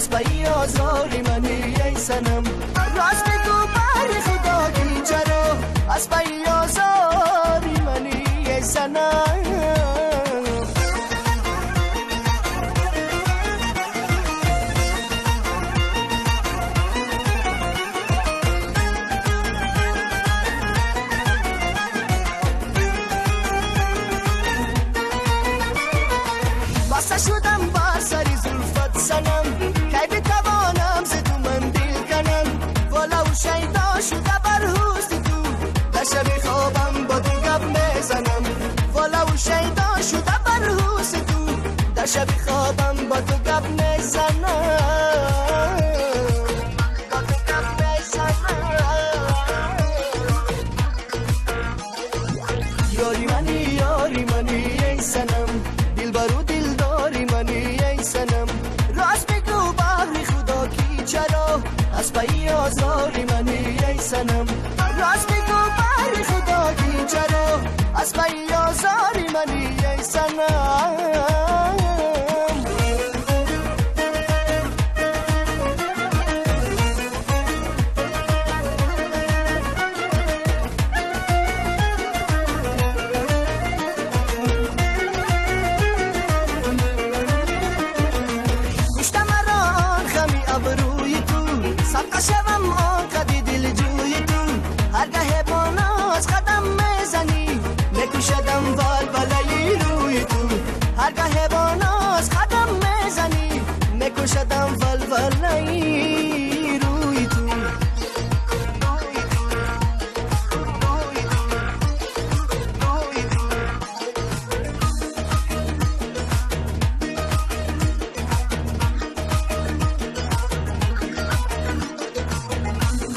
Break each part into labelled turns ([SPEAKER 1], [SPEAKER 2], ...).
[SPEAKER 1] از پایی آزاری منی ای سنم راست بگو بر خدا کی چرا از پایی آزاری منی ای سنم شدم با سری زلفت سنم که بتوانم ز تو من دل کنم ولو شیدا شده بر حوست تو در شب خوابم با تو گپ میزنم ولو شیدا شده بر حوست تو در شب خوابم با تو گپ میزنم یاری منی ای سنم دلبرو دلداری منی ای سنم راست بگو بحر خدا کی چرا از پایی آزاری منی ای سنم راست بگو بحر خدا کی چرا از پایی آزاری منی ای سنم شوم آنقدی دل جوی تو هرگاه با ناز قدم میزنی میکشدم ولولی روی تو هرگاه با ناز قدم میزنی میکشدم ولولی روی تو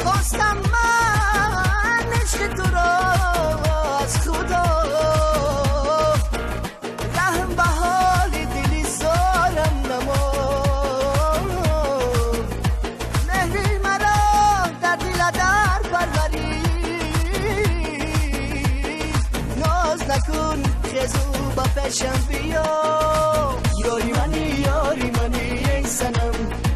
[SPEAKER 1] خواستم من عشق تو را از خدا رحم به حال دلی زارم نما مهری مرا در دل در پروری ناز نکن خزو با پیشم بیا یاری منی ای سنم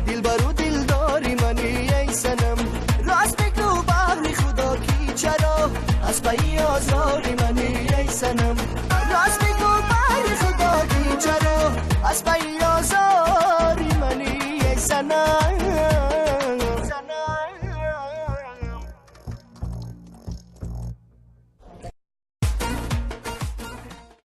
[SPEAKER 1] دلبرو دلداری منی ای سنم راست بگو بحر خدا کی چرا از پایی آزاری منی ای سنم راست بگو بحر خدا کی چرا از پایی آزاری منی ای سنم